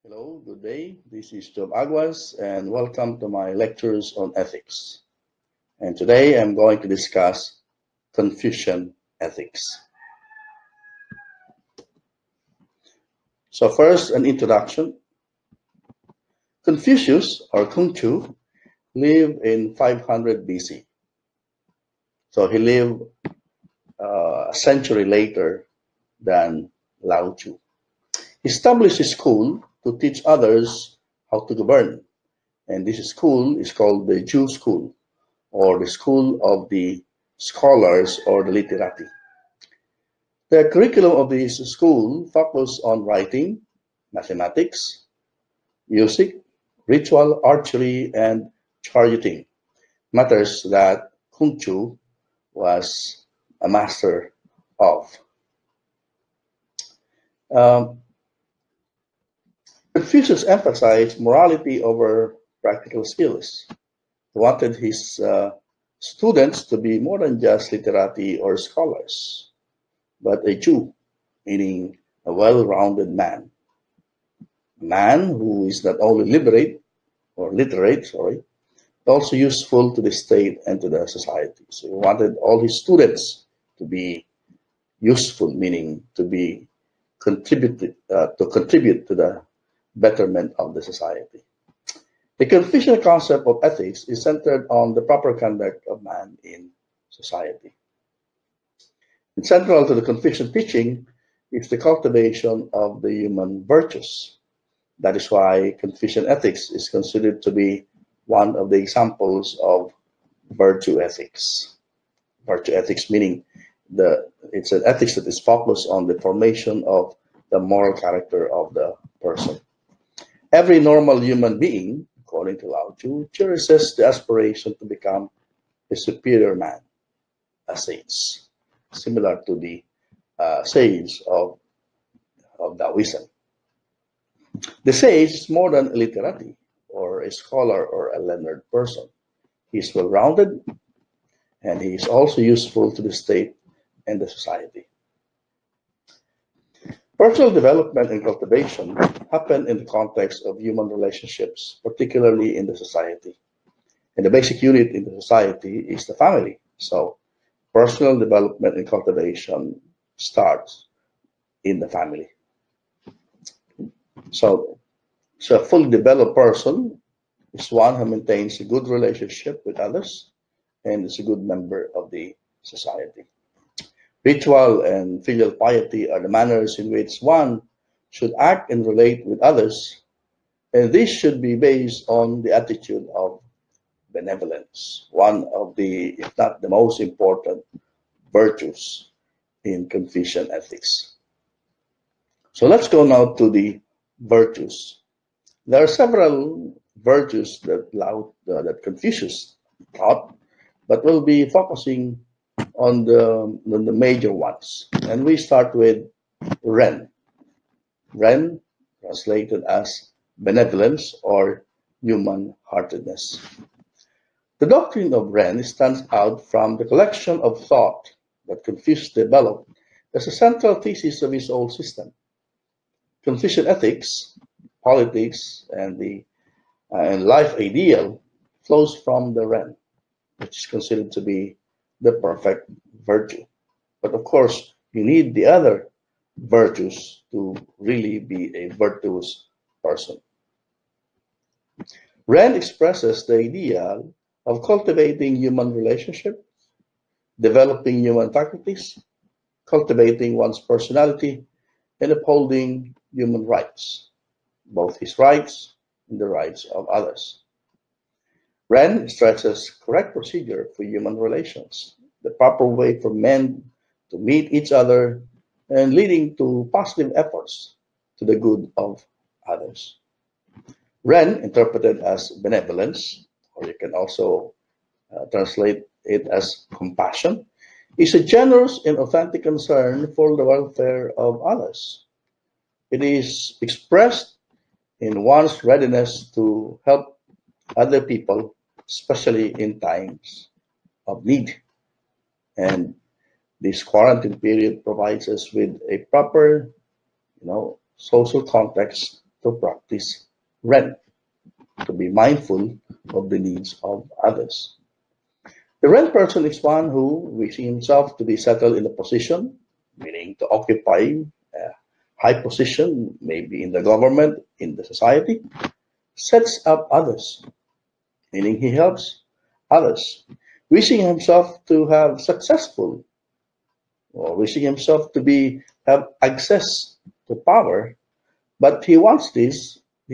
Hello, good day. This is Aguas, and welcome to my lectures on ethics. And today I'm going to discuss Confucian ethics. So first, an introduction. Confucius, or Kung Tzu, lived in 500 BC. So he lived a century later than Lao Tzu. He established a school to teach others how to govern. And this school is called the Jew School, or the School of the Scholars or the Literati. The curriculum of this school focused on writing, mathematics, music, ritual, archery, and charioting, matters that Kung Tzu was a master of. Confucius emphasized morality over practical skills. He wanted his students to be more than just literati or scholars, but a Jew, meaning a well-rounded man. A man who is not only literate, but also useful to the state and to the society. So he wanted all his students to be useful, meaning to be contribute to the betterment of the society. The Confucian concept of ethics is centered on the proper conduct of man in society. And central to the Confucian teaching is the cultivation of the human virtues. That is why Confucian ethics is considered to be one of the examples of virtue ethics. Virtue ethics meaning it's an ethics that is focused on the formation of the moral character of the person. Every normal human being, according to Lao Tzu, cherishes the aspiration to become a superior man, a sage, similar to the sage of Taoism. The sage is more than a literati, or a scholar, or a learned person. He is well-rounded, and he is also useful to the state and the society. Personal development and cultivation happen in the context of human relationships, particularly in the society. And the basic unit in the society is the family. So personal development and cultivation starts in the family. So a fully developed person is one who maintains a good relationship with others and is a good member of the society. Ritual and filial piety are the manners in which one should act and relate with others, and this should be based on the attitude of benevolence, one of the, if not the most important, virtues in Confucian ethics. So let's go now to the virtues. There are several virtues that Confucius taught, but we'll be focusing on the major ones. And we start with Ren. Ren, translated as benevolence or human-heartedness. The doctrine of Ren stands out from the collection of thought that Confucius developed as a central thesis of his whole system. Confucian ethics, politics, and life ideal flows from the Ren, which is considered to be the perfect virtue. But of course, you need the other virtues to really be a virtuous person. Ren expresses the idea of cultivating human relationships, developing human faculties, cultivating one's personality, and upholding human rights, both his rights and the rights of others. Ren stresses correct procedure for human relations, the proper way for men to meet each other, and leading to positive efforts to the good of others. Ren, interpreted as benevolence, or you can also translate it as compassion, is a generous and authentic concern for the welfare of others. It is expressed in one's readiness to help other people, especially in times of need. And this quarantine period provides us with a proper, social context to practice Ren, to be mindful of the needs of others. The Ren person is one who wishes himself to be settled in a position, meaning to occupy a high position, maybe in the government, in the society, sets up others, meaning he helps others, wishing himself to have successful or wishing himself to be have access to power, but he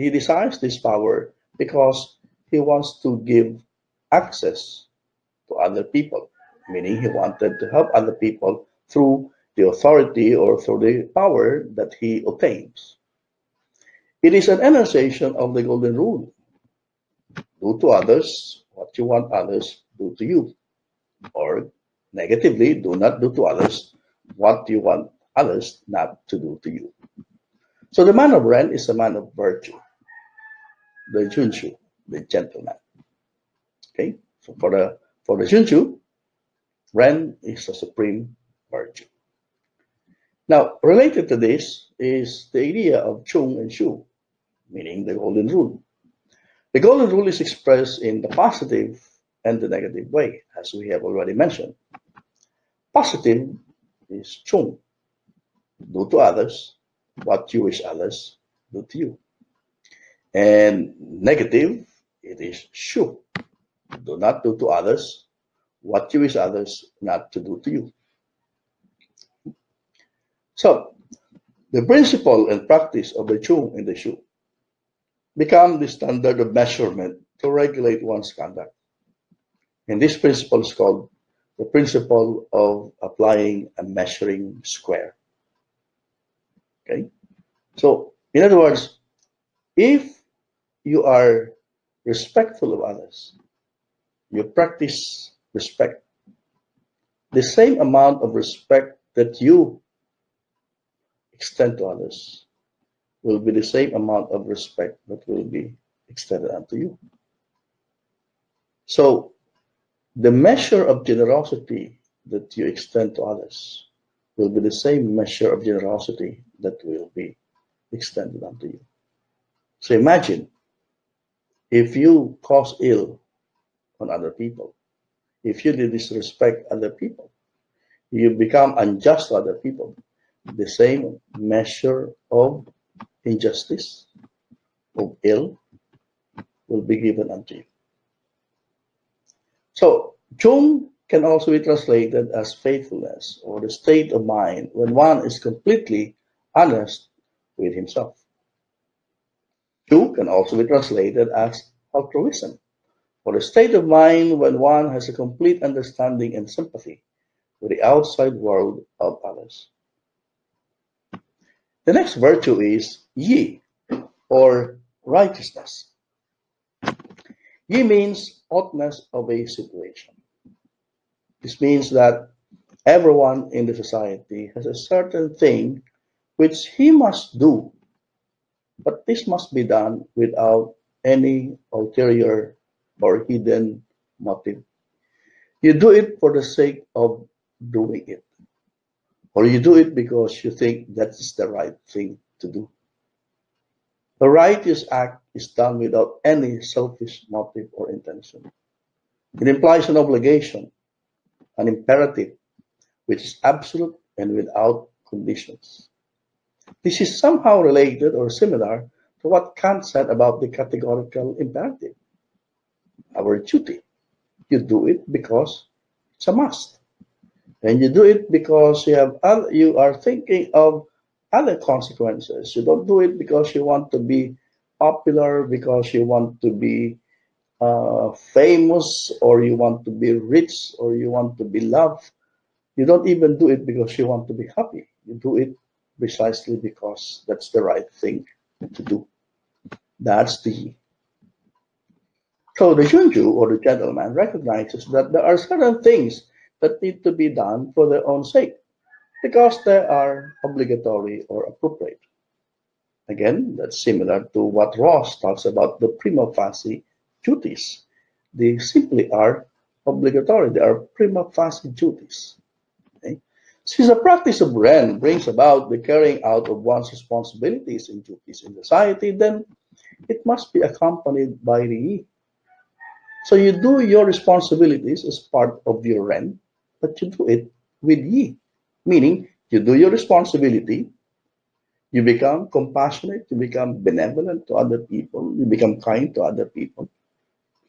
desires this power because he wants to give access to other people, meaning he wanted to help other people through the authority or through the power that he obtains. It is an enunciation of the golden rule. Do to others what you want others do to you. Or negatively, do not do to others what you want others not to do to you. So the man of Ren is a man of virtue, the Jun Tzu, the gentleman. Okay, so for the Jun Tzu, Ren is a supreme virtue. Now, related to this is the idea of Chung and Shu, meaning the golden rule. The golden rule is expressed in the positive and the negative way, as we have already mentioned. Positive is Chung, do to others what you wish others do to you. And negative, it is Shu, do not do to others what you wish others not to do to you. So, the principle and practice of the Chung and the Shu become the standard of measurement to regulate one's conduct. And this principle is called the principle of applying a measuring square. Okay? So, in other words, if you are respectful of others, you practice respect, the same amount of respect that you extend to others will be the same amount of respect that will be extended unto you. So, the measure of generosity that you extend to others will be the same measure of generosity that will be extended unto you. So imagine if you cause ill on other people, if you disrespect other people, you become unjust to other people, the same measure of injustice, of ill, will be given unto you. So, Chung can also be translated as faithfulness or the state of mind when one is completely honest with himself. Shu can also be translated as altruism or the state of mind when one has a complete understanding and sympathy with the outside world of others. The next virtue is Yi or righteousness. Yi means oughtness of a situation. This means that everyone in the society has a certain thing which he must do, but this must be done without any ulterior or hidden motive. You do it for the sake of doing it, or you do it because you think that's the right thing to do. The righteous act is done without any selfish motive or intention. It implies an obligation, an imperative, which is absolute and without conditions. This is somehow related or similar to what Kant said about the categorical imperative, our duty. You do it because it's a must. And you do it because you are thinking of other consequences. You don't do it because you want to be popular, because you want to be famous, or you want to be rich, or you want to be loved. You don't even do it because you want to be happy. You do it precisely because that's the right thing to do. That's the So the Jun Tzu or the gentleman recognizes that there are certain things that need to be done for their own sake because they are obligatory or appropriate. Again, that's similar to what Ross talks about the prima facie duties. They simply are obligatory. They are prima facie duties. Okay? Since the practice of Ren brings about the carrying out of one's responsibilities and duties in society, then it must be accompanied by the Yi. So you do your responsibilities as part of your Ren, but you do it with Yi. Meaning, you do your responsibility, you become compassionate, you become benevolent to other people, you become kind to other people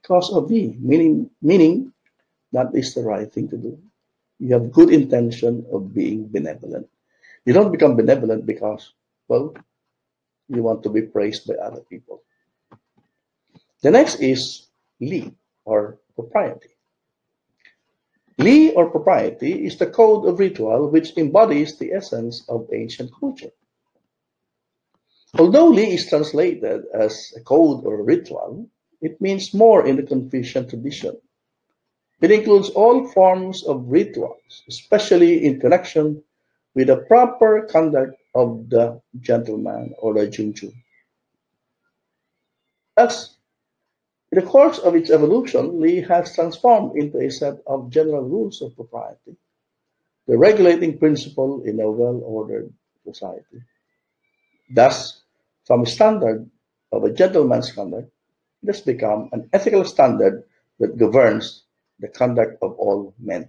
because of Yi. Meaning that is the right thing to do. You have good intention of being benevolent. You don't become benevolent because, well, you want to be praised by other people. The next is Li, or propriety. Li, or propriety, is the code of ritual which embodies the essence of ancient culture. Although Li is translated as a code or ritual, it means more in the Confucian tradition. It includes all forms of rituals, especially in connection with the proper conduct of the gentleman or the Jun Tzu. Thus, in the course of its evolution, Li has transformed into a set of general rules of propriety, the regulating principle in a well-ordered society. Thus, from a standard of a gentleman's conduct, it has become an ethical standard that governs the conduct of all men.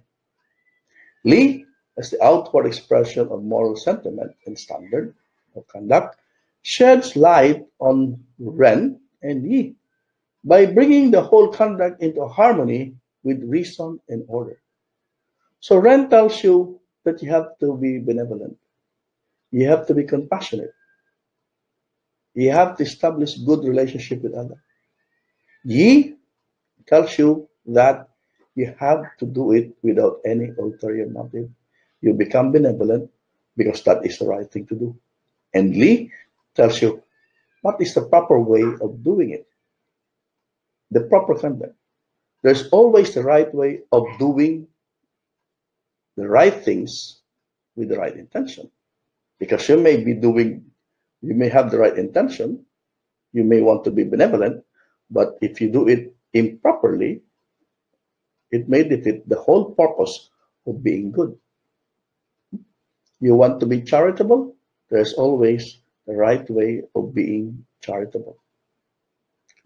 Li, as the outward expression of moral sentiment and standard of conduct, sheds light on Ren and Yi by bringing the whole conduct into harmony with reason and order. So Ren tells you that you have to be benevolent, you have to be compassionate, you have to establish good relationship with others. Yi tells you that you have to do it without any ulterior motive. You become benevolent because that is the right thing to do. And Li tells you what is the proper way of doing it, the proper conduct. There's always the right way of doing the right things with the right intention. Because you may have the right intention, you may want to be benevolent, but if you do it improperly, it may defeat the whole purpose of being good. You want to be charitable, there's always the right way of being charitable.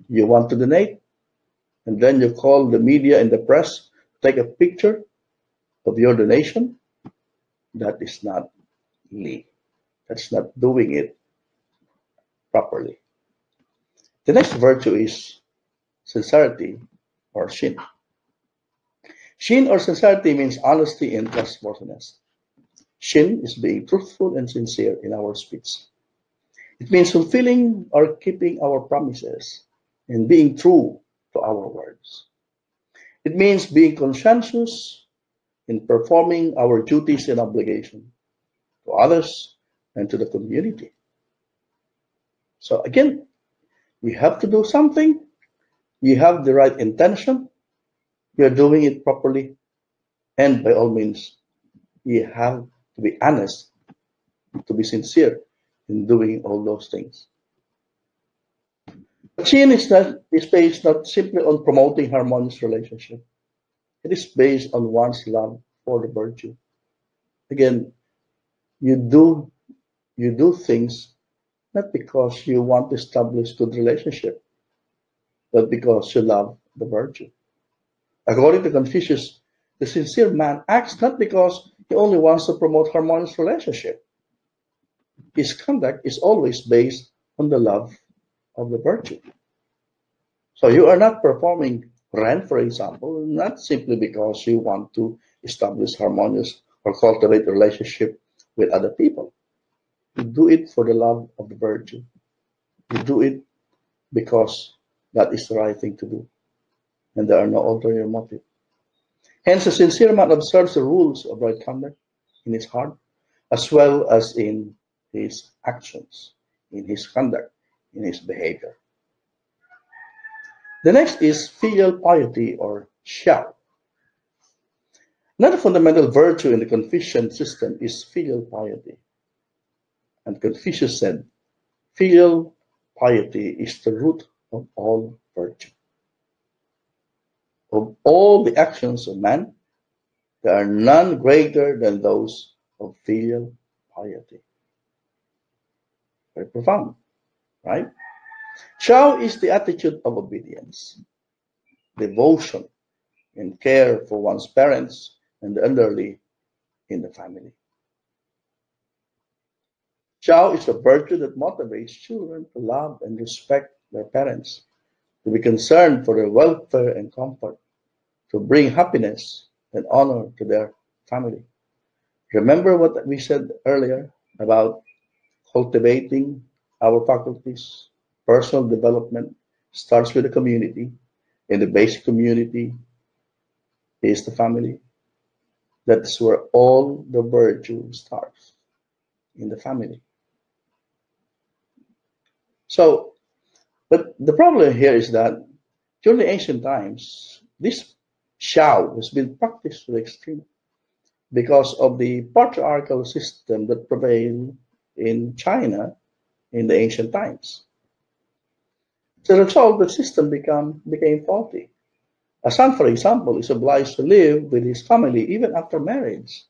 You want to donate, and then you call the media and the press, take a picture of your donation. That is not Li. That's not doing it properly. The next virtue is sincerity, or Shin. Shin, or sincerity, means honesty and trustworthiness. Shin is being truthful and sincere in our speech. It means fulfilling or keeping our promises and being true to our words. It means being conscientious in performing our duties and obligations to others and to the community. So again, you have to do something, you have the right intention, you're doing it properly, and by all means, you have to be honest, to be sincere in doing all those things. Chin is based not simply on promoting harmonious relationship. It is based on one's love for the virtue. Again, you do you do things not because you want to establish good relationship, but because you love the virtue. According to Confucius, the sincere man acts not because he only wants to promote harmonious relationship. His conduct is always based on the love of the virtue. So you are not performing Ren, for example, not simply because you want to establish harmonious or cultivate a relationship with other people. You do it for the love of the virtue. You do it because that is the right thing to do, and there are no ulterior motives. Hence, a sincere man observes the rules of right conduct in his heart, as well as in his actions, in his conduct, in his behavior. The next is filial piety, or xiao. Another fundamental virtue in the Confucian system is filial piety. And Confucius said, filial piety is the root of all virtue. Of all the actions of man, there are none greater than those of filial piety. Very profound, right? Shao is the attitude of obedience, devotion, and care for one's parents and the elderly in the family. Shao is a virtue that motivates children to love and respect their parents, to be concerned for their welfare and comfort, to bring happiness and honor to their family. Remember what we said earlier about cultivating our faculties? Personal development starts with the community, and the basic community is the family. That's where all the virtue starts, in the family. So, but the problem here is that during the ancient times, this shao has been practiced to the extreme because of the patriarchal system that prevailed in China in the ancient times. As a result, the system became faulty. A son, for example, is obliged to live with his family even after marriage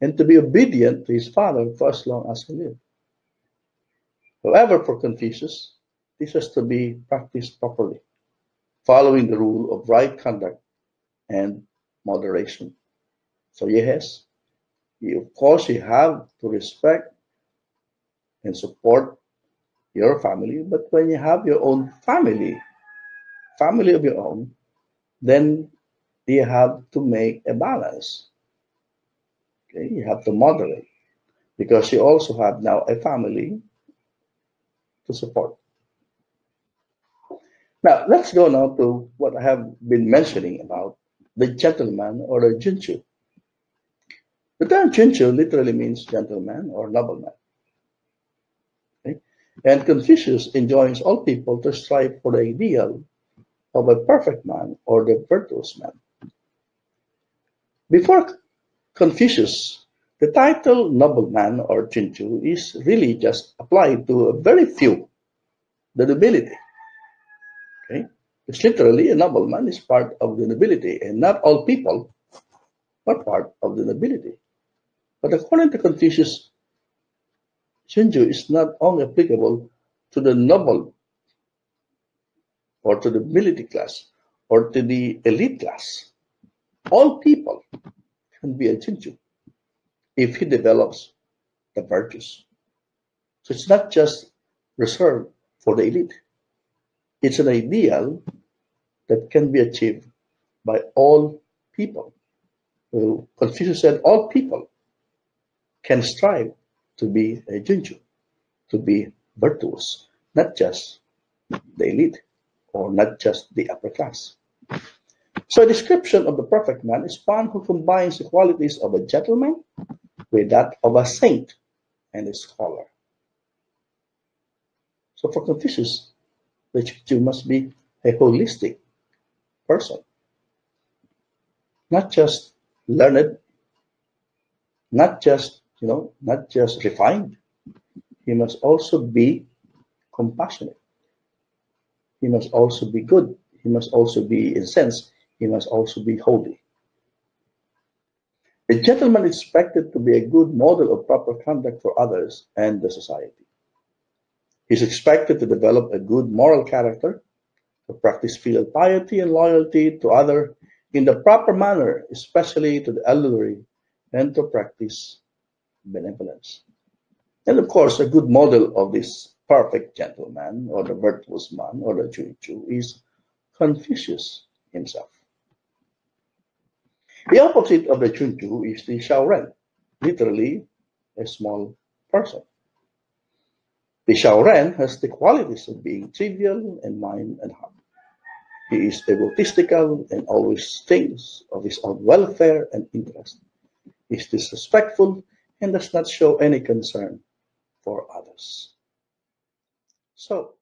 and to be obedient to his father for as long as he lived. However, for Confucius, this has to be practiced properly, following the rule of right conduct and moderation. So yes, of course you have to respect and support your family, but when you have your own family of your own, then you have to make a balance. Okay, you have to moderate because you also have now a family to support. Now let's go now to what I have been mentioning about the gentleman or the Jun Tzu. The term Jun Tzu literally means gentleman or nobleman. Okay? And Confucius enjoins all people to strive for the ideal of a perfect man or the virtuous man. Before Confucius, the title nobleman or Jun Tzu is really just applied to a very few, the nobility. Okay? It's literally a nobleman is part of the nobility, and not all people are part of the nobility. But according to Confucius, Jun Tzu is not only applicable to the noble or to the military class or to the elite class. All people can be a Jun Tzu if he develops the virtues. So it's not just reserved for the elite. It's an ideal that can be achieved by all people. Confucius said all people can strive to be a Jun Tzu, to be virtuous, not just the elite or not just the upper class. So a description of the perfect man is one who combines the qualities of a gentleman with that of a saint and a scholar. So for Confucius, the Jun Tzu must be a holistic person, not just learned, not just refined. He must also be compassionate. He must also be good. He must also be incensed. He must also be holy. A gentleman is expected to be a good model of proper conduct for others and the society. He is expected to develop a good moral character, to practice filial piety and loyalty to others in the proper manner, especially to the elderly, and to practice benevolence. And of course, a good model of this perfect gentleman or the virtuous man or the Jun Tzu is Confucius himself. The opposite of the Jun Tzu is the Shaoren, literally a small person. The Shaoren has the qualities of being trivial in mind and heart. He is egotistical and always thinks of his own welfare and interest. He is disrespectful and does not show any concern for others. So,